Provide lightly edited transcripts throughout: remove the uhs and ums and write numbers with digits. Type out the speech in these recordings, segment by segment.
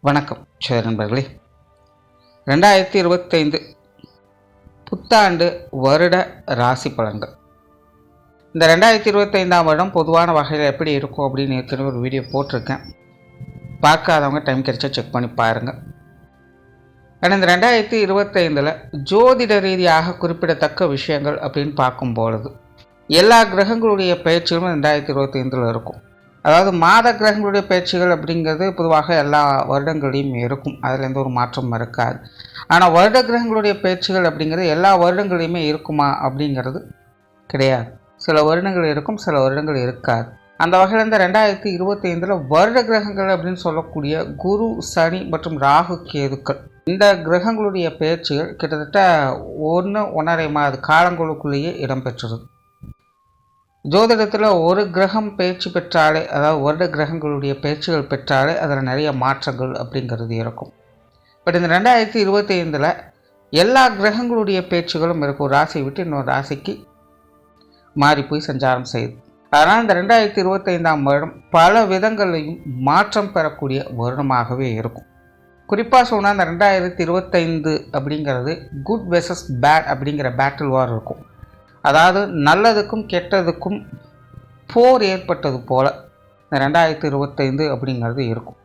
வணக்கம் நண்பர்களே. 2025 புத்தாண்டு வருட ராசி பலன்கள். இந்த 2025ஆம் வருடம் பொதுவான வகையில் எப்படி இருக்கும் அப்படின்னு ஏற்கனவே ஒரு வீடியோ போட்டிருக்கேன். பார்க்காதவங்க டைம் கிடைச்சா செக் பண்ணி பாருங்கள். ஆனால் இந்த 2025 ஜோதிட ரீதியாக குறிப்பிடத்தக்க விஷயங்கள் அப்படின்னு பார்க்கும்பொழுது எல்லா கிரகங்களுடைய பயிற்சிகளும் 2025 இருக்கும். அதாவது மாத கிரகங்களுடைய பயிற்சிகள் அப்படிங்கிறது பொதுவாக எல்லா வருடங்களையும் இருக்கும், அதில் எந்த ஒரு மாற்றமும் இருக்காது. ஆனால் வருட கிரகங்களுடைய பயிற்சிகள் அப்படிங்கிறது எல்லா வருடங்களையுமே இருக்குமா அப்படிங்கிறது கிடையாது. சில வருடங்கள் இருக்கும், சில வருடங்கள் இருக்காது. அந்த வகையில் இந்த 2025 வருட கிரகங்கள் அப்படின்னு சொல்லக்கூடிய குரு, சனி மற்றும் ராகு, கேதுக்கள் இந்த கிரகங்களுடைய பயிற்சிகள் கிட்டத்தட்ட 1.5 மாத காலங்களுக்குள்ளேயே இடம்பெற்றுள்ளது. ஜோதிடத்தில் ஒரு கிரகம் பயிற்சி பெற்றாலே, அதாவது வருட கிரகங்களுடைய பயிற்சிகள் பெற்றாலே அதில் நிறைய மாற்றங்கள் அப்படிங்கிறது இருக்கும். பட் இந்த 2025 எல்லா கிரகங்களுடைய பயிற்சிகளும் இருக்கும். ஒரு ராசியை விட்டு இன்னொரு ராசிக்கு மாறி போய் சஞ்சாரம் செய்யுது. அதனால் இந்த 2025ஆம் வருடம் பல விதங்களையும் மாற்றம் பெறக்கூடிய வருடமாகவே இருக்கும். குறிப்பாக சொன்னால் இந்த 2025 அப்படிங்கிறது குட் வெர்சஸ் பேட் அப்படிங்கிற பேட்டில் வார் இருக்கும். அதாவது நல்லதுக்கும் கெட்டதுக்கும் போர் ஏற்பட்டது போல் இந்த 2025 அப்படிங்கிறது இருக்கும்.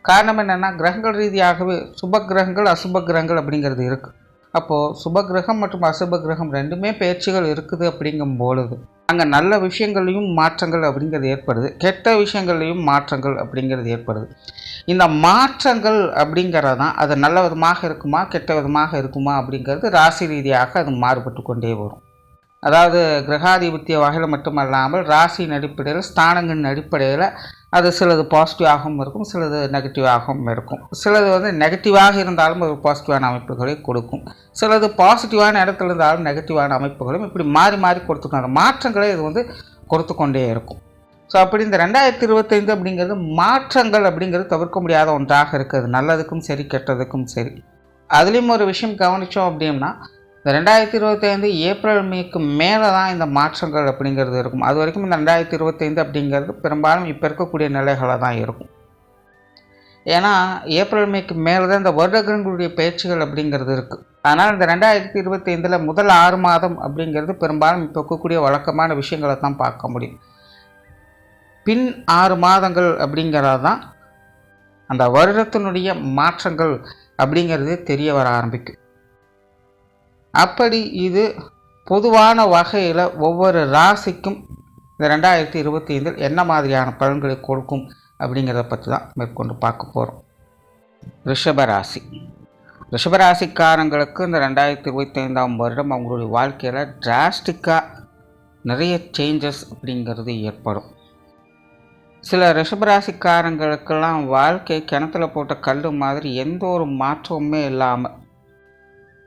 காரணம் என்னென்னா, கிரகங்கள் ரீதியாகவே சுப கிரகங்கள், அசுப கிரகங்கள் அப்படிங்கிறது இருக்குது. அப்போது சுப கிரகம் மற்றும் அசுப கிரகம் ரெண்டுமே பயிற்சிகள் இருக்குது. அப்படிங்கும் பொழுது அங்கே நல்ல விஷயங்களையும் மாற்றங்கள் அப்படிங்கிறது ஏற்படுது, கெட்ட விஷயங்களையும் மாற்றங்கள் அப்படிங்கிறது ஏற்படுது. இந்த மாற்றங்கள் அப்படிங்கிறது தான் அது நல்ல விதமாக இருக்குமா கெட்ட விதமாக இருக்குமா அப்படிங்கிறது ராசி ரீதியாக அது மாறுபட்டு கொண்டே வரும். அதாவது கிரகாதிபத்திய வகையில் மட்டுமல்லாமல் ராசியின் அடிப்படையில், ஸ்தானங்களின் அடிப்படையில் அது சிலது பாசிட்டிவாகவும் இருக்கும், சிலது நெகட்டிவாகவும் இருக்கும். சிலது நெகட்டிவாக இருந்தாலும் ஒரு பாசிட்டிவான அமைப்புகளை கொடுக்கும், சிலது பாசிட்டிவான இடத்துல இருந்தாலும் நெகட்டிவான அமைப்புகளும் இப்படி மாறி மாறி கொடுத்துக்கணும். அந்த மாற்றங்களை இது கொடுத்து கொண்டே இருக்கும். ஸோ அப்படி இந்த 2025 அப்படிங்கிறது மாற்றங்கள் அப்படிங்கிறது தவிர்க்க முடியாத ஒன்றாக இருக்குது, நல்லதுக்கும் சரி கெட்டதுக்கும் சரி. அதுலேயும் ஒரு விஷயம் கவனித்தோம் அப்படின்னா, இந்த 2025 ஏப்ரல் மேக்கு மேலே தான் இந்த மாற்றங்கள் அப்படிங்கிறது இருக்கும். அது வரைக்கும் இந்த 2025 அப்படிங்கிறது பெரும்பாலும் இப்போ இருக்கக்கூடிய நிலைகளில் தான் இருக்கும். ஏன்னா ஏப்ரல் மேக்கு மேலே தான் இந்த வருடங்களுடைய பயிற்சிகள் அப்படிங்கிறது இருக்குது. அதனால் இந்த 2025 முதல் 6 மாதம் அப்படிங்கிறது பெரும்பாலும் இப்போ இருக்கக்கூடிய வழக்கமான விஷயங்களை தான் பார்க்க முடியும். பின் 6 மாதங்கள் அப்படிங்கிறது தான் அந்த வருடத்தினுடைய மாற்றங்கள் அப்படிங்கிறது தெரிய வர ஆரம்பிக்கும். அப்படி இது பொதுவான வகையில் ஒவ்வொரு ராசிக்கும் இந்த 2025 என்ன மாதிரியான பலன்களை கொடுக்கும் அப்படிங்கிறத பற்றி தான் மேற்கொண்டு பார்க்க போகிறோம். ரிஷபராசி. ரிஷபராசிக்காரங்களுக்கு இந்த 2025ஆம் வருடம் அவங்களுடைய வாழ்க்கையில் டிராஸ்டிக்காக நிறைய சேஞ்சஸ் அப்படிங்கிறது ஏற்படும். சில ரிஷபராசிக்காரங்களுக்கெல்லாம் வாழ்க்கை கிணத்துல போட்ட கல் மாதிரி எந்த ஒரு மாற்றமுமே இல்லாமல்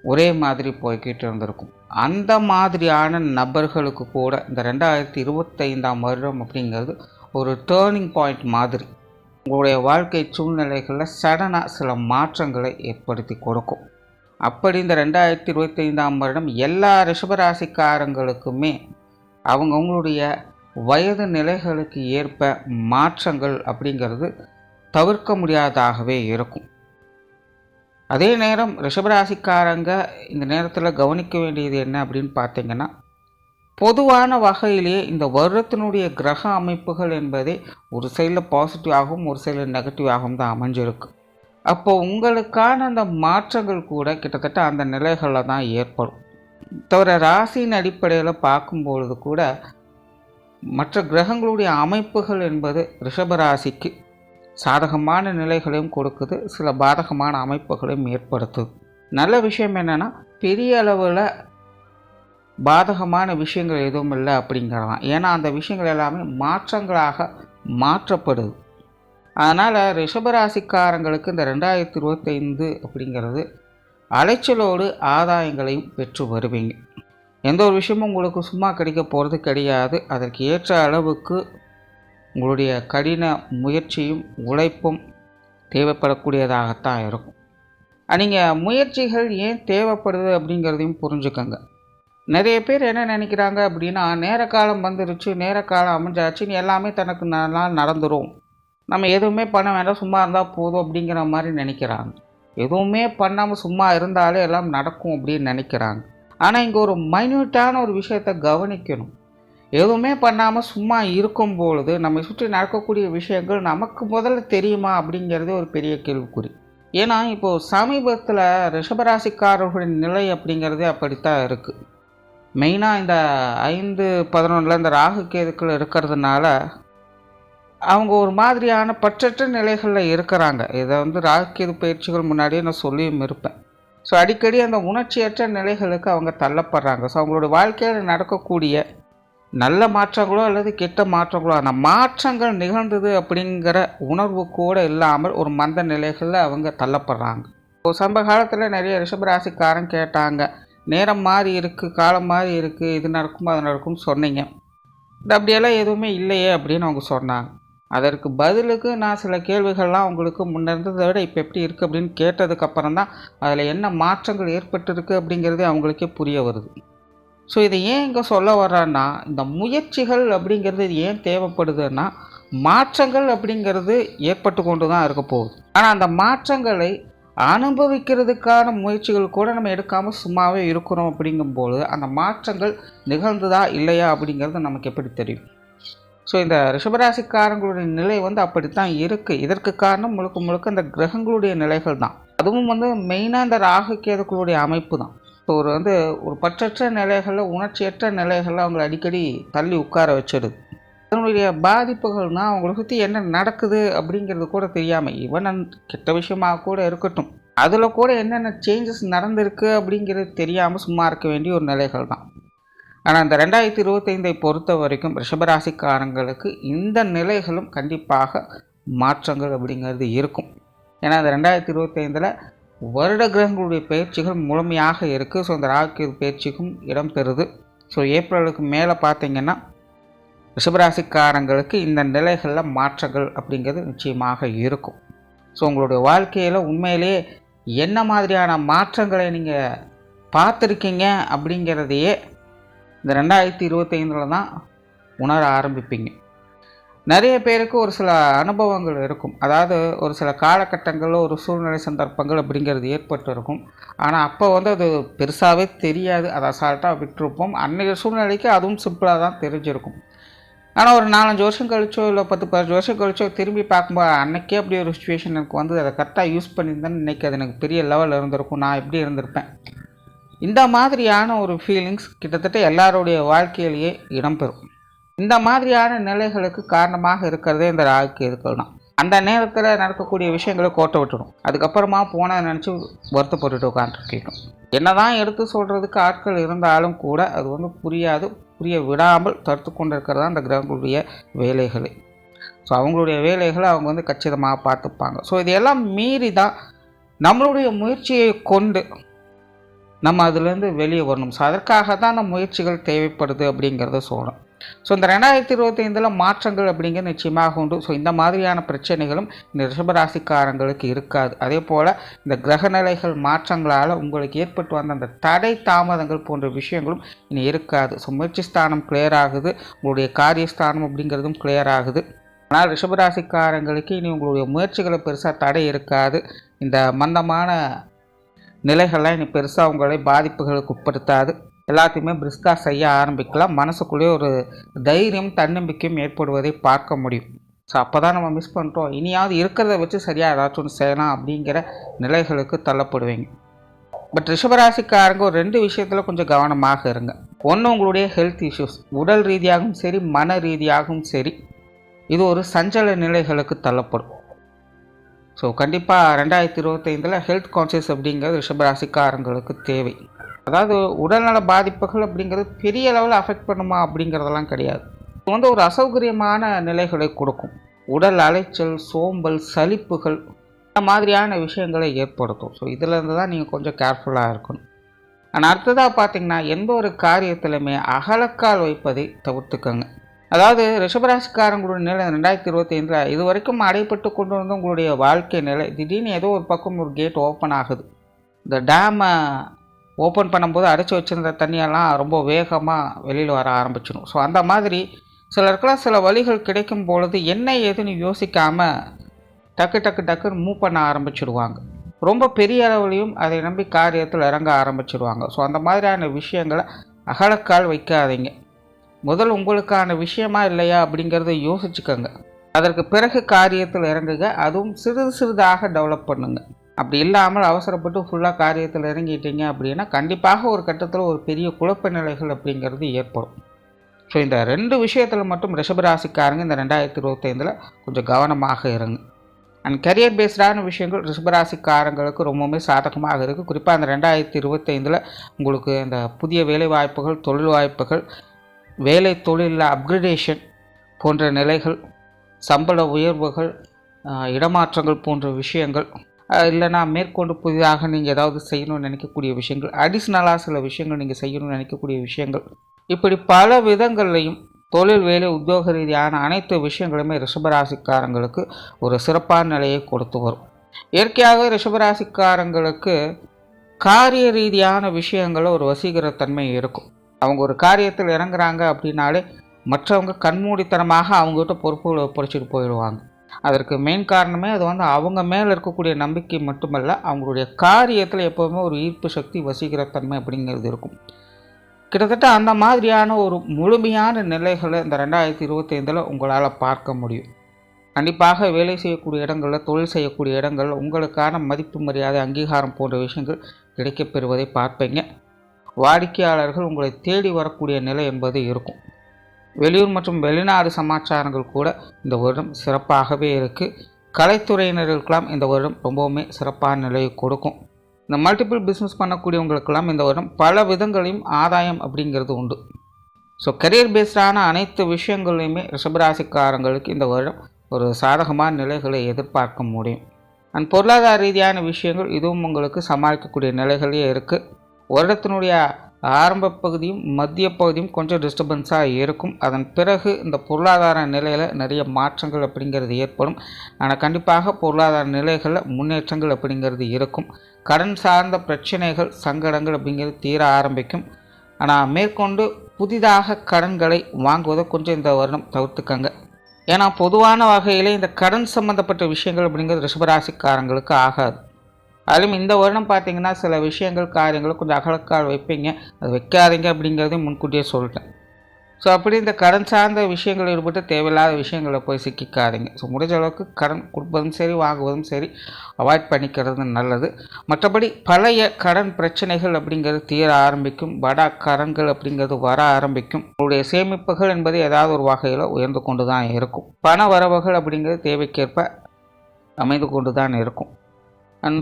ஒரே மாதிரி போய்கிட்டு இருந்திருக்கும். அந்த மாதிரியான நபர்களுக்கு கூட இந்த 2025ஆம் வருடம் அப்படிங்கிறது ஒரு டேர்னிங் பாயிண்ட் மாதிரி உங்களுடைய வாழ்க்கை சூழ்நிலைகளில் சடனாக சில மாற்றங்களை ஏற்படுத்தி கொடுக்கும். அப்படி இந்த 2025ஆம் வருடம் எல்லா ரிஷபராசிக்காரங்களுக்குமே அவங்களுடைய வயது நிலைகளுக்கு ஏற்ப மாற்றங்கள் அப்படிங்கிறது தவிர்க்க முடியாததாகவே இருக்கும். அதே நேரம் ரிஷபராசிக்காரங்க இந்த நேரத்தில் கவனிக்க வேண்டியது என்ன அப்படின்னு பார்த்தீங்கன்னா, பொதுவான வகையிலேயே இந்த வருடத்தினுடைய கிரக அமைப்புகள் என்பதே ஒரு சைடில் பாசிட்டிவாகவும் ஒரு சைடில் நெகட்டிவாகவும் தான் அமைஞ்சிருக்கு. அப்போ உங்களுக்கான அந்த மாற்றங்கள் கூட கிட்டத்தட்ட அந்த நிலைகளில் தான் ஏற்படும். தவிர ராசியின் அடிப்படையில் பார்க்கும்பொழுது கூட மற்ற கிரகங்களுடைய அமைப்புகள் என்பது ரிஷபராசிக்கு சாதகமான நிலைகளையும் கொடுக்குது, சில பாதகமான அமைப்புகளையும் ஏற்படுத்துது. நல்ல விஷயம் என்னென்னா, பெரிய அளவில் பாதகமான விஷயங்கள் எதுவும் இல்லை அப்படிங்கிறதான். ஏன்னா அந்த விஷயங்கள் எல்லாமே மாற்றங்களாக மாற்றப்படுது. அதனால் ரிஷபராசிக்காரங்களுக்கு இந்த 2025 அப்படிங்கிறது அலைச்சலோடு ஆதாயங்களையும் பெற்று வருவீங்க. எந்த ஒரு விஷயமும் உங்களுக்கு சும்மா கிடைக்க போகிறது கிடையாது. அதற்கு ஏற்ற அளவுக்கு உங்களுடைய கடின முயற்சியும் உழைப்பும் தேவைப்படக்கூடியதாகத்தான் இருக்கும். நீங்கள் முயற்சிகள் ஏன் தேவைப்படுது அப்படிங்கிறதையும் புரிஞ்சுக்கோங்க. நிறைய பேர் என்ன நினைக்கிறாங்க அப்படின்னா, நேர காலம் வந்துருச்சு, நேர காலம் அமைஞ்சாச்சுன்னு எல்லாமே தனக்கு நல்லா நடந்துடும், நம்ம எதுவுமே பண்ண வேண்டாம், சும்மா இருந்தால் போதும் அப்படிங்கிற மாதிரி நினைக்கிறாங்க. எதுவுமே பண்ணாமல் சும்மா இருந்தாலே எல்லாம் நடக்கும் அப்படின்னு நினைக்கிறாங்க. ஆனால் இங்கே ஒரு மைன்யூட்டான ஒரு விஷயத்தை கவனிக்கணும். எதுவுமே பண்ணாமல் சும்மா இருக்கும் பொழுது நம்மை சுற்றி நடக்கக்கூடிய விஷயங்கள் நமக்கு முதல்ல தெரியுமா அப்படிங்கிறது ஒரு பெரிய கேள்விக்குறி. ஏன்னா இப்போது சமீபத்தில் ரிஷபராசிக்காரர்களின் நிலை அப்படிங்கிறதே அப்படித்தான் இருக்குது. மெயினாக இந்த 5-11 இந்த ராகு கேதுக்கள் இருக்கிறதுனால அவங்க ஒரு மாதிரியான பற்றற்ற நிலைகளில் இருக்கிறாங்க. இதை ராகு கேது பயிற்சிகள் முன்னாடியே நான் சொல்லியும் இருப்பேன். ஸோ அடிக்கடி அந்த உணர்ச்சியற்ற நிலைகளுக்கு அவங்க தள்ளப்படுறாங்க. ஸோ அவங்களோட வாழ்க்கையில் நடக்கக்கூடிய நல்ல மாற்றங்களோ அல்லது கெட்ட மாற்றங்களோ அந்த மாற்றங்கள் நிகழ்ந்தது அப்படிங்கிற உணர்வு கூட இல்லாமல் ஒரு மந்த நிலைகளில் அவங்க தள்ளப்படுறாங்க. இப்போ சமீப காலத்தில் நிறைய ரிஷபராசிக்காரன் கேட்டாங்க, நேரம் மாறி இருக்குது, காலம் மாறி இருக்குது, இது நடக்கும் அது நடக்கும்னு சொன்னீங்க, அப்படியெல்லாம் எதுவுமே இல்லையே அப்படின்னு அவங்க சொன்னாங்க. அதற்கு பதிலுக்கு நான் சில கேள்விகள்லாம் அவங்களுக்கு முன்ன இருந்ததை விட இப்போ எப்படி இருக்குது அப்படின்னு கேட்டதுக்கப்புறம் தான் அதில் என்ன மாற்றங்கள் ஏற்பட்டிருக்கு அப்படிங்கிறதே அவங்களுக்கே புரிய வருது. ஸோ இதை ஏன் இங்கே சொல்ல வர்றேன்னா, இந்த முயற்சிகள் அப்படிங்கிறது ஏன் தேவைப்படுதுன்னா, மாற்றங்கள் அப்படிங்கிறது ஏற்பட்டு கொண்டு தான் இருக்க போகுது. ஆனால் அந்த மாற்றங்களை அனுபவிக்கிறதுக்கான முயற்சிகள் கூட நம்ம எடுக்காமல் சும்மாவே இருக்கிறோம். அப்படிங்கும்போது அந்த மாற்றங்கள் நிகழ்ந்ததா இல்லையா அப்படிங்கிறது நமக்கு எப்படி தெரியும்? ஸோ இந்த ரிஷபராசிக்காரங்களுடைய நிலை அப்படித்தான் இருக்குது. இதற்கு காரணம் முழுக்க முழுக்க இந்த கிரகங்களுடைய நிலைகள் தான். அதுவும் மெயினாக இந்த ராகு கேதுக்களுடைய அமைப்பு தான். ஸோ ஒரு பற்றற்ற நிலைகளில், உணர்ச்சியற்ற நிலைகளில் அவங்களை அடிக்கடி தள்ளி உட்கார வச்சிடுது. அதனுடைய பாதிப்புகள்னால் அவங்களை சுற்றி என்ன நடக்குது அப்படிங்கிறது கூட தெரியாமல், ஈவன் கெட்ட விஷயமாக கூட இருக்கட்டும், அதில் கூட என்னென்ன சேஞ்சஸ் நடந்திருக்கு அப்படிங்கிறது தெரியாமல் சும்மா இருக்க வேண்டிய ஒரு நிலைகள் தான். ஆனால் இந்த 2025 பொறுத்த வரைக்கும் ரிஷபராசிக்காரங்களுக்கு இந்த நிலைகளும் கண்டிப்பாக மாற்றங்கள் அப்படிங்கிறது இருக்கும். ஏன்னா இந்த 2025 வருட கிரகங்களுடைய பயிற்சிகள் முழுமையாக இருக்குது. ஸோ இந்த ராகு பயிற்சிக்கும் இடம் பெறுது. ஸோ ஏப்ரலுக்கு மேலே பார்த்திங்கன்னா ரிஷபராசிக்காரங்களுக்கு இந்த நிலைகளில் மாற்றங்கள் அப்படிங்கிறது நிச்சயமாக இருக்கும். ஸோ உங்களுடைய வாழ்க்கையில் உண்மையிலே என்ன மாதிரியான மாற்றங்களை நீங்கள் பார்த்துருக்கீங்க அப்படிங்கிறதையே இந்த 2025 தான் உணர ஆரம்பிப்பீங்க. நிறைய பேருக்கு ஒரு சில அனுபவங்கள் இருக்கும். அதாவது ஒரு சில காலகட்டங்களில் ஒரு சூழ்நிலை சந்தர்ப்பங்கள் அப்படிங்கிறது ஏற்பட்டு இருக்கும். ஆனால் அப்போ அது பெருசாகவே தெரியாது, அதை அசால்ட்டாக விட்டுருப்போம். அன்றைய சூழ்நிலைக்கு அதுவும் சிம்பிளாக தான் தெரிஞ்சிருக்கும். ஆனால் ஒரு 4-5 வருஷம் கழிச்சோ இல்லை 10-15 வருஷம் கழிச்சோ திரும்பி பார்க்கும்போது அன்றைக்கே அப்படி ஒரு சுச்சுவேஷன் எனக்கு அதை கரெக்டாக யூஸ் பண்ணியிருந்தேன்னு இன்றைக்கி அது எனக்கு பெரிய லெவலில் இருந்திருக்கும், நான் எப்படி இருந்திருப்பேன். இந்த மாதிரியான ஒரு ஃபீலிங்ஸ் கிட்டத்தட்ட எல்லாருடைய வாழ்க்கையிலேயே இடம்பெறும். இந்த மாதிரியான நிலைகளுக்கு காரணமாக இருக்கிறதே இந்த ராகு கேதுக்கள் தான். அந்த நேரத்தில் நடக்கக்கூடிய விஷயங்களை கோட்டை விட்டுடும். அதுக்கப்புறமா போனதை நினச்சி வருத்தப்பட்டுட்டு உட்காந்துருக்கோம். என்ன தான் எடுத்து சொல்கிறதுக்கு ஆட்கள் இருந்தாலும் கூட அது புரியாது. புரிய விடாமல் தடுத்து கொண்டு இருக்கிறது தான் அந்த கிரகங்களுடைய வேலைகளை. ஸோ அவங்களுடைய வேலைகளை அவங்க கச்சிதமாக பார்த்துப்பாங்க. ஸோ இதையெல்லாம் மீறி தான் நம்மளுடைய முயற்சியை கொண்டு நம்ம அதுலேருந்து வெளியே வரணும். ஸோ அதற்காக தான் அந்த முயற்சிகள் தேவைப்படுது அப்படிங்கிறத சொல்கிறோம். ஸோ இந்த 2025 மாற்றங்கள் அப்படிங்கிறது நிச்சயமாக உண்டு. ஸோ இந்த மாதிரியான பிரச்சனைகளும் இந்த ரிஷபராசிக்காரங்களுக்கு இருக்காது. அதே போல் இந்த கிரகநிலைகள் மாற்றங்களால் உங்களுக்கு ஏற்பட்டு வந்த அந்த தடை தாமதங்கள் போன்ற விஷயங்களும் இனி இருக்காது. ஸோ முயற்சி ஸ்தானம் கிளியர் ஆகுது, உங்களுடைய காரியஸ்தானம் அப்படிங்கிறதும் கிளியர் ஆகுது. ஆனால் ரிஷபராசிக்காரங்களுக்கு இனி உங்களுடைய முயற்சிகளை பெருசாக தடை இருக்காது. இந்த மந்தமான நிலைகள்லாம் இனி பெருசாக உங்களை பாதிப்புகளுக்கு உட்படுத்தாது. எல்லாத்தையுமே பிரிஸ்காக செய்ய ஆரம்பிக்கலாம். மனசுக்குள்ளேயே ஒரு தைரியம், தன்னம்பிக்கையும் ஏற்படுவதை பார்க்க முடியும். ஸோ அப்போ தான் நம்ம மிஸ் பண்ணுறோம், இனியாவது இருக்கிறத வச்சு சரியாக ஏதாச்சும் ஒன்று செய்யலாம் அப்படிங்கிற நிலைகளுக்கு தள்ளப்படுவீங்க. பட் ரிஷபராசிக்காரங்க ஒரு 2 விஷயத்தில் கொஞ்சம் கவனமாக இருங்க. ஒன்று, உங்களுடைய ஹெல்த் இஷ்யூஸ், உடல் ரீதியாகவும் சரி மன ரீதியாகவும் சரி, இது ஒரு சஞ்சல நிலைகளுக்கு தள்ளப்படும். ஸோ கண்டிப்பாக 2025 ஹெல்த் கான்சியஸ் அப்படிங்கிறது ரிஷபராசிக்காரங்களுக்கு தேவை. அதாவது உடல்நல பாதிப்புகள் அப்படிங்கிறது பெரிய லெவலில் அஃபெக்ட் பண்ணுமா அப்படிங்கிறதெல்லாம் கிடையாது. இது ஒரு அசௌகரியமான நிலைகளை கொடுக்கும். உடல் அலைச்சல், சோம்பல், சலிப்புகள் இந்த மாதிரியான விஷயங்களை ஏற்படுத்தும். ஸோ இதிலேருந்து தான் நீங்கள் கொஞ்சம் கேர்ஃபுல்லாக இருக்கணும். ஆனால் அடுத்ததாக பார்த்திங்கன்னா எந்த ஒரு காரியத்திலுமே அகலக்கால் வைப்பதை தவிர்த்துக்கோங்க. அதாவது ரிஷபராசிக்காரங்களுடைய நிலை 2025 இது வரைக்கும் அடைப்பட்டு கொண்டு வந்து உங்களுடைய வாழ்க்கை நிலை திடீர்னு ஏதோ ஒரு பக்கம் ஒரு கேட் ஓப்பன் ஆகுது. இந்த டேமை ஓப்பன் பண்ணும்போது அடைச்சி வச்சுருந்த தண்ணியெல்லாம் ரொம்ப வேகமாக வெளியில் வர ஆரம்பிச்சிடும். ஸோ அந்த மாதிரி சிலருக்கெல்லாம் சில வழிகள் கிடைக்கும் பொழுது என்ன ஏதுன்னு யோசிக்காமல் டக்குன்னு மூவ் பண்ண ஆரம்பிச்சிடுவாங்க. ரொம்ப பெரிய அளவுலையும் அதை நம்பி காரியத்தில் இறங்க ஆரம்பிச்சிடுவாங்க. ஸோ அந்த மாதிரியான விஷயங்களை அகலக்கால் வைக்காதீங்க. முதல் உங்களுக்கான விஷயமா இல்லையா அப்படிங்கிறத யோசிச்சுக்கோங்க. அதற்கு பிறகு காரியத்தில் இறங்குங்க. அதுவும் சிறிதாக டெவலப் பண்ணுங்க. அப்படி இல்லாமல் அவசரப்பட்டு ஃபுல்லாக காரியத்தில் இறங்கிட்டீங்க அப்படின்னா கண்டிப்பாக ஒரு கட்டத்தில் ஒரு பெரிய குழப்ப நிலைகள் அப்படிங்கிறது ஏற்படும். ஸோ இந்த 2 விஷயத்தில் மட்டும் ரிஷபராசிக்காரங்க இந்த 2025 கொஞ்சம் கவனமாக இருங்க. அண்ட் கரியர் பேஸ்டான விஷயங்கள் ரிஷபராசிக்காரங்களுக்கு ரொம்பவுமே சாதகமாக இருக்குது. குறிப்பாக அந்த 2025 உங்களுக்கு இந்த புதிய வேலை வாய்ப்புகள், தொழில் வாய்ப்புகள், வேலை தொழிலில் அப்கிரேடேஷன் போன்ற நிலைகள், சம்பள உயர்வுகள், இடமாற்றங்கள் போன்ற விஷயங்கள், இல்லைனா மேற்கொண்டு புதிதாக நீங்கள் ஏதாவது செய்யணும்னு நினைக்கக்கூடிய விஷயங்கள், அடிஷ்னலாக சில விஷயங்கள் நீங்கள் செய்யணும்னு நினைக்கக்கூடிய விஷயங்கள், இப்படி பல விதங்கள்லையும் தொழில், வேலை, உத்தியோக ரீதியான அனைத்து விஷயங்களுமே ரிஷபராசிக்காரங்களுக்கு ஒரு சிறப்பான நிலையை கொடுத்து வரும். இயற்கையாக ரிஷபராசிக்காரங்களுக்கு காரிய ரீதியான விஷயங்களில் ஒரு வசீகரத்தன்மை இருக்கும். அவங்க ஒரு காரியத்தில் இறங்குறாங்க அப்படின்னாலே மற்றவங்க கண்மூடித்தனமாக அவங்ககிட்ட பொறுப்புகளை ஒப்படைச்சிட்டு போயிடுவாங்க. அதற்கு மெயின் காரணமே அது அவங்க மேலே இருக்கக்கூடிய நம்பிக்கை மட்டுமல்ல, அவங்களுடைய காரியத்தில் எப்போவுமே ஒரு ஈர்ப்பு சக்தி, வசீகரத்தன்மை அப்படிங்கிறது இருக்கும். கிட்டத்தட்ட அந்த மாதிரியான ஒரு முழுமையான நிலைகளை இந்த 2025 உங்களால் பார்க்க முடியும். கண்டிப்பாக வேலை செய்யக்கூடிய இடங்களில், தொழில் செய்யக்கூடிய இடங்களில் உங்களுக்கான மதிப்பு, மரியாதை, அங்கீகாரம் போன்ற விஷயங்கள் கிடைக்கப்பெறுவதை பார்ப்பீங்க. வாடிக்கையாளர்கள் உங்களை தேடி வரக்கூடிய நிலை என்பது இருக்கும். வெளியூர் மற்றும் வெளிநாடு சமாச்சாரங்கள் கூட இந்த வருடம் சிறப்பாகவே இருக்குது. கலைத்துறையினர்களுக்கெல்லாம் இந்த வருடம் ரொம்பவுமே சிறப்பான நிலையை கொடுக்கும். இந்த மல்டிபிள் பிஸ்னஸ் பண்ணக்கூடியவங்களுக்கெல்லாம் இந்த வருடம் பல விதங்களையும் ஆதாயம் அப்படிங்கிறது உண்டு. ஸோ கரியர் பேஸ்டான அனைத்து விஷயங்களையுமே ரிஷபராசிக்காரங்களுக்கு இந்த வருடம் ஒரு சாதகமான நிலைகளை எதிர்பார்க்க முடியும். அண்ட் பொருளாதார ரீதியான விஷயங்கள் இதுவும் உங்களுக்கு சமாளிக்கக்கூடிய நிலைகளே இருக்குது. வருடத்தினுடைய ஆரம்ப பகுதியும் மத்திய பகுதியும் கொஞ்சம் டிஸ்டர்பன்ஸாக இருக்கும். அதன் பிறகு இந்த பொருளாதார நிலையில் நிறைய மாற்றங்கள் அப்படிங்கிறது ஏற்படும். ஆனால் கண்டிப்பாக பொருளாதார நிலைகளில் முன்னேற்றங்கள் அப்படிங்கிறது இருக்கும். கடன் சார்ந்த பிரச்சனைகள், சங்கடங்கள் அப்படிங்கிறது தீர ஆரம்பிக்கும். ஆனால் மேற்கொண்டு புதிதாக கடன்களை வாங்குவதை கொஞ்சம் இந்த வருடம் தவிர்த்துக்கங்க. ஏன்னா பொதுவான வகையில் இந்த கடன் சம்மந்தப்பட்ட விஷயங்கள் அப்படிங்கிறது ரிஷபராசிக்காரங்களுக்கு ஆகாது. அதிலும் இந்த வருடம் பார்த்திங்கன்னா சில விஷயங்கள், காரியங்கள் கொஞ்சம் அகலக்கால் வைப்பீங்க. அது வைக்காதீங்க அப்படிங்கிறதையும் முன்கூட்டியே சொல்லிட்டேன். ஸோ அப்படி இந்த கடன் சார்ந்த விஷயங்கள் ஈடுபட்டு தேவையில்லாத விஷயங்களை போய் சிக்கிக்காதீங்க. ஸோ முடிஞ்ச அளவுக்கு கடன் கொடுப்பதும் சரி, வாங்குவதும் சரி அவாய்ட் பண்ணிக்கிறது நல்லது. மற்றபடி பழைய கடன் பிரச்சனைகள் அப்படிங்கிறது தீர ஆரம்பிக்கும். வட கடன்கள் அப்படிங்கிறது வர ஆரம்பிக்கும். உங்களுடைய சேமிப்புகள் என்பது ஏதாவது ஒரு வகையில் உயர்ந்து கொண்டு தான் இருக்கும். பண வரவுகள் அப்படிங்கிறது தேவைக்கேற்ப அமைந்து கொண்டு தான் இருக்கும்.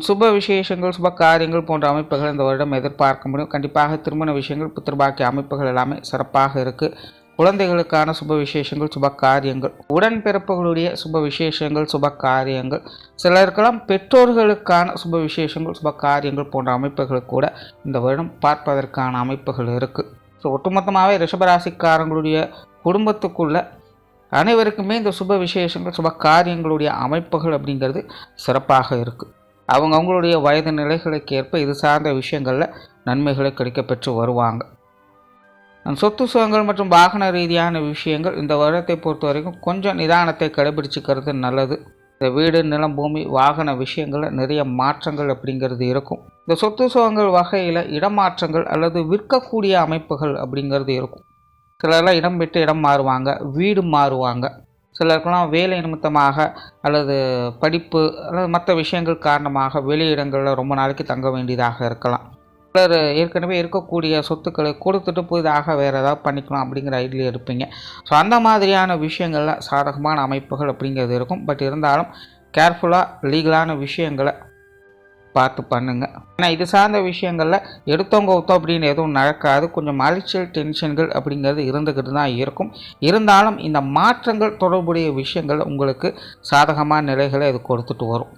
சுப விசேஷங்கள், சுப காரியங்கள் போன்ற அமைப்புகள் இந்த வருடம் எதிர்பார்க்க முடியும். கண்டிப்பாக திருமண விஷயங்கள், புத்திரபாக்கிய அமைப்புகள் எல்லாமே சிறப்பாக இருக்குது. குழந்தைகளுக்கான சுப விசேஷங்கள், சுப காரியங்கள், உடன்பிறப்புகளுடைய சுப விசேஷங்கள், சுப காரியங்கள், சிலருக்கெல்லாம் பெற்றோர்களுக்கான சுப விசேஷங்கள், சுப காரியங்கள் போன்ற அமைப்புகள் கூட இந்த வருடம் பார்ப்பதற்கான அமைப்புகள் இருக்குது. ஸோ ஒட்டுமொத்தமாகவே ரிஷபராசிக்காரங்களுடைய குடும்பத்துக்குள்ள அனைவருக்குமே இந்த சுப விசேஷங்கள், சுப காரியங்களுடைய அமைப்புகள் அப்படிங்கிறது சிறப்பாக இருக்குது. அவங்களுடைய வயது நிலைகளுக்கு ஏற்ப இது சார்ந்த விஷயங்களில் நன்மைகளை கிடைக்கப்பெற்று வருவாங்க. சொத்து சுகங்கள் மற்றும் வாகன ரீதியான விஷயங்கள் இந்த வருடத்தை பொறுத்த வரைக்கும் கொஞ்சம் நிதானத்தை கடைபிடிச்சிக்கிறது நல்லது. இந்த வீடு, நிலம், பூமி, வாகன விஷயங்களில் நிறைய மாற்றங்கள் அப்படிங்கிறது இருக்கும். இந்த சொத்து சுகங்கள் வகையில் இடமாற்றங்கள் அல்லது விற்கக்கூடிய அமைப்புகள் அப்படிங்கிறது இருக்கும். சிலரெல்லாம் இடம் விட்டு இடம் மாறுவாங்க, வீடு மாறுவாங்க. சிலருக்கெல்லாம் வேலை நிமித்தமாக அல்லது படிப்பு அல்லது மற்ற விஷயங்கள் காரணமாக வெளியிடங்களில் ரொம்ப நாளைக்கு தங்க வேண்டியதாக இருக்கலாம். சிலர் ஏற்கனவே இருக்கக்கூடிய சொத்துக்களை கொடுத்துட்டு புதிதாக வேறு ஏதாவது பண்ணிக்கலாம் அப்படிங்கிற ஐடியா இருப்பீங்க. ஸோ அந்த மாதிரியான விஷயங்களில் சாதகமான அமைப்புகள் அப்படிங்கிறது இருக்கும். பட் இருந்தாலும் கேர்ஃபுல்லாக லீகலான விஷயங்களை பார்த்து பண்ணுங்கள். ஏன்னா இது சார்ந்த விஷயங்களில் எடுத்தவங்க ஒத்தோம் அப்படின்னு எதுவும் நடக்காது. கொஞ்சம் அலைச்சல், டென்ஷன்கள் அப்படிங்கிறது இருந்துக்கிட்டு தான் இருக்கும். இருந்தாலும் இந்த மாற்றங்கள் தொடர்புடைய விஷயங்கள் உங்களுக்கு சாதகமான நிலைகளை இது கொடுத்துட்டு வரும்.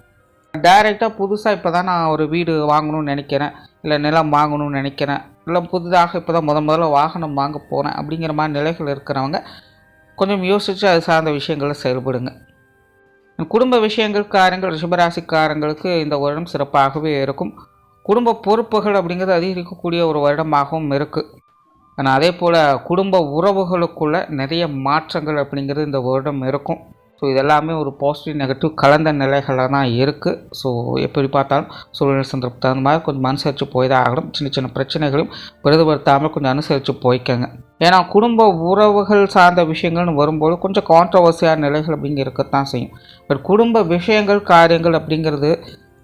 டைரெக்டாக புதுசாக இப்போ தான் நான் ஒரு வீடு வாங்கணும்னு நினைக்கிறேன், இல்லை நிலம் வாங்கணும்னு நினைக்கிறேன், இல்லை புதிதாக இப்போ தான் முதல்ல வாகனம் வாங்க போகிறேன் அப்படிங்கிற மாதிரி நிலைகள் இருக்கிறவங்க கொஞ்சம் யோசித்து அது சார்ந்த விஷயங்களை செயல்படுங்க. குடும்ப விஷயங்கள், காரியங்கள் ரிஷபராசிக்காரங்களுக்கு இந்த வருடம் சிறப்பாகவே இருக்கும். குடும்ப பொறுப்புகள் அப்படிங்கிறது அதிகரிக்கக்கூடிய ஒரு வருடமாகவும் இருக்குது. ஆனால் அதே போல் குடும்ப உறவுகளுக்குள்ள நிறைய மாற்றங்கள் அப்படிங்கிறது இந்த வருடம் இருக்கும். ஸோ இதெல்லாமே ஒரு பாசிட்டிவ் நெகட்டிவ் கலந்த நிலைகளில் தான் இருக்குது. ஸோ எப்படி பார்த்தாலும் சூழ்நிலை சந்தர்ப்பம் தகுந்த மாதிரி கொஞ்சம் அனுசரித்து போய் தான் ஆகணும். சின்ன சின்ன பிரச்சனைகளையும் பெரிதுபடுத்தாமல் கொஞ்சம் அனுசரித்து போய்க்கங்க. ஏன்னா குடும்ப உறவுகள் சார்ந்த விஷயங்கள்னு வரும்போது கொஞ்சம் கான்ட்ரவர்சியான நிலைகள் அப்படிங்க இருக்கத்தான் செய்யும். பட் குடும்ப விஷயங்கள் காரியங்கள் அப்படிங்கிறது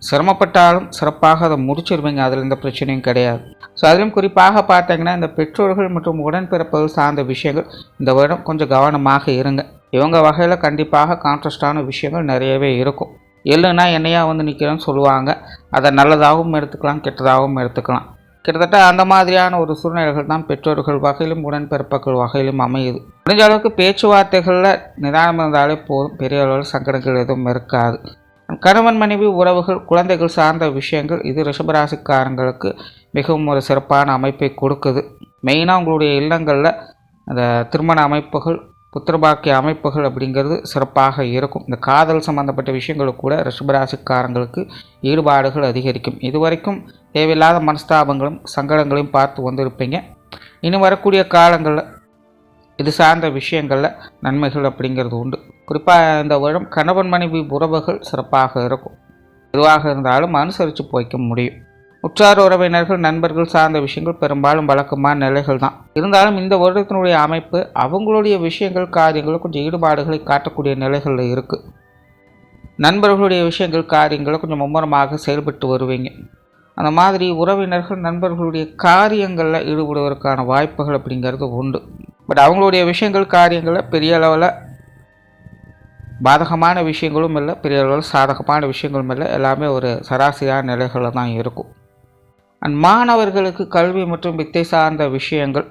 சிரமப்பட்டாலும் சிறப்பாக அதை முடிச்சிருவீங்க. அதில் எந்த பிரச்சனையும் கிடையாது. ஸோ அதிலும் குறிப்பாக பார்த்தீங்கன்னா இந்த பெற்றோர்கள் மற்றும் உடன்பிறப்புகள் சார்ந்த விஷயங்கள் இந்த வருடம் கொஞ்சம் கவனமாக இருங்க. இவங்க வகையில் கண்டிப்பாக கான்ட்ராஸ்டான விஷயங்கள் நிறையவே இருக்கும். இல்லைன்னா என்னையா வந்து நிற்கிறேன்னு சொல்லுவாங்க. அதை நல்லதாகவும் எடுத்துக்கலாம், கெட்டதாகவும் எடுத்துக்கலாம். கிட்டத்தட்ட அந்த மாதிரியான ஒரு சூழ்நிலைகள் தான் பெற்றோர்கள் வகையிலும் உடன்பிறப்புகள் வகையிலும் அமையுது. முடிஞ்ச அளவுக்கு பேச்சுவார்த்தைகளில் நிதானம் இருந்தாலே போதும். பெரிய அளவில் சங்கடங்கள் எதுவும் இருக்காது. கணவன் மனைவி உறவுகள் குழந்தைகள் சார்ந்த விஷயங்கள் இது ரிஷபராசிக்காரங்களுக்கு மிகவும் ஒரு சிறப்பான அமைப்பை கொடுக்குது. மெயினாக உங்களுடைய இல்லங்களில் அந்த திருமண அமைப்புகள் புத்திரபாக்கிய அமைப்புகள் அப்படிங்கிறது சிறப்பாக இருக்கும். இந்த காதல் சம்பந்தப்பட்ட விஷயங்களுக்கு கூட ரிஷபராசிக்காரங்களுக்கு ஈடுபாடுகள் அதிகரிக்கும். இதுவரைக்கும் தேவையில்லாத மனஸ்தாபங்களும் சங்கடங்களையும் பார்த்து வந்திருப்பீங்க. இனி வரக்கூடிய காலங்களில் இது சார்ந்த விஷயங்களில் நன்மைகள் அப்படிங்கிறது உண்டு. குறிப்பாக இந்த வருடம் கணவன் மனைவி உறவுகள் சிறப்பாக இருக்கும். எதுவாக இருந்தாலும் அனுசரித்து போய்க்க முடியும். உற்றார் உறவினர்கள் நண்பர்கள் சார்ந்த விஷயங்கள் பெரும்பாலும் வழக்கமான நிலைகள் தான். இருந்தாலும் இந்த வருடத்தினுடைய அமைப்பு அவங்களுடைய விஷயங்கள் காரியங்கள் கொஞ்சம் ஈடுபாடுகளை காட்டக்கூடிய நிலைகளில் இருக்குது. நண்பர்களுடைய விஷயங்கள் காரியங்களை கொஞ்சம் மும்முரமாக செயல்பட்டு வருவீங்க. அந்த மாதிரி உறவினர்கள் நண்பர்களுடைய காரியங்களில் ஈடுபடுவதற்கான வாய்ப்புகள் அப்படிங்கிறது உண்டு. பட் அவங்களுடைய விஷயங்கள் காரியங்களில் பெரிய அளவில் பாதகமான விஷயங்களும் இல்லை, பெரிய அளவில் சாதகமான விஷயங்களும் இல்லை. எல்லாமே ஒரு சராசரியான நிலைகளில் தான் இருக்கும். அண்ட் மாணவர்களுக்கு கல்வி மற்றும் வித்தை சார்ந்த விஷயங்கள்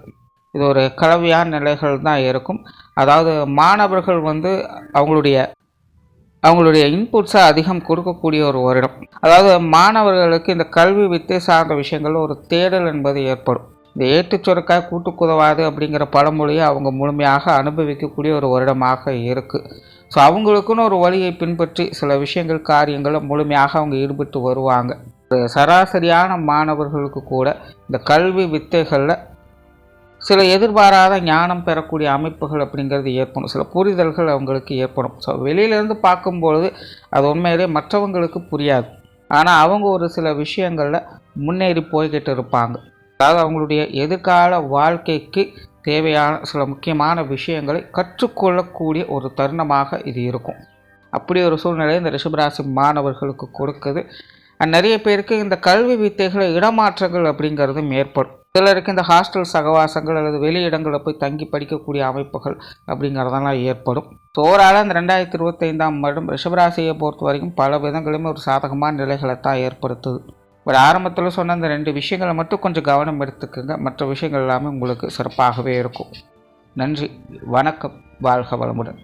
இது ஒரு கலவையான நிலைகள் தான் இருக்கும். அதாவது மாணவர்கள் வந்து அவங்களுடைய இன்புட்ஸை அதிகம் கொடுக்கக்கூடிய ஒரு வருடம். அதாவது மாணவர்களுக்கு இந்த கல்வி வித்தை சார்ந்த விஷயங்கள் ஒரு தேடல் என்பது ஏற்படும். இந்த ஏட்டுச்சுரக்காய் கூட்டுக்குதவாது அப்படிங்கிற பழமொழியை அவங்க முழுமையாக அனுபவிக்கக்கூடிய ஒரு வருடமாக இருக்குது. ஸோ அவங்களுக்குன்னு ஒரு வழியை பின்பற்றி சில விஷயங்கள் காரியங்களில் முழுமையாக அவங்க ஈடுபட்டு வருவாங்க. ஒரு சராசரியான மாணவர்களுக்கு கூட இந்த கல்வி வித்தைகளில் சில எதிர்பாராத ஞானம் பெறக்கூடிய அமைப்புகள் அப்படிங்கிறது ஏற்படும். சில புரிதல்கள் அவங்களுக்கு ஏற்படும். ஸோ வெளியிலேருந்து பார்க்கும்பொழுது அது உண்மையிலே மற்றவங்களுக்கு புரியாது. ஆனால் அவங்க ஒரு சில விஷயங்களில் முன்னேறி போய்கிட்டு இருப்பாங்க. அதாவது அவங்களுடைய எதிர்கால வாழ்க்கைக்கு தேவையான சில முக்கியமான விஷயங்களை கற்றுக்கொள்ளக்கூடிய ஒரு தருணமாக இது இருக்கும். அப்படி ஒரு சூழ்நிலை இந்த ரிஷபராசி மாணவர்களுக்கு கொடுக்குது. நிறைய பேருக்கு இந்த கல்வி வித்தைகளை இடமாற்றங்கள் அப்படிங்கிறதும் ஏற்படும். சிலருக்கு இந்த ஹாஸ்டல் சகவாசங்கள் அல்லது வெளி இடங்களில் போய் தங்கி படிக்கக்கூடிய அமைப்புகள் அப்படிங்கிறதெல்லாம் ஏற்படும். ஸோ ஓவரால் இந்த 2025ஆம் வருடம் ரிஷபராசியை பொறுத்த வரைக்கும் பல விதங்களுமே ஒரு சாதகமான நிலைகளை தான் ஏற்படுத்துது. ஒரு ஆரம்பத்தில் சொன்ன அந்த 2 விஷயங்களை மட்டும் கொஞ்சம் கவனம் எடுத்துக்கோங்க. மற்ற விஷயங்கள் எல்லாமே உங்களுக்கு சிறப்பாகவே இருக்கும். நன்றி, வணக்கம், வாழ்க வளமுடன்.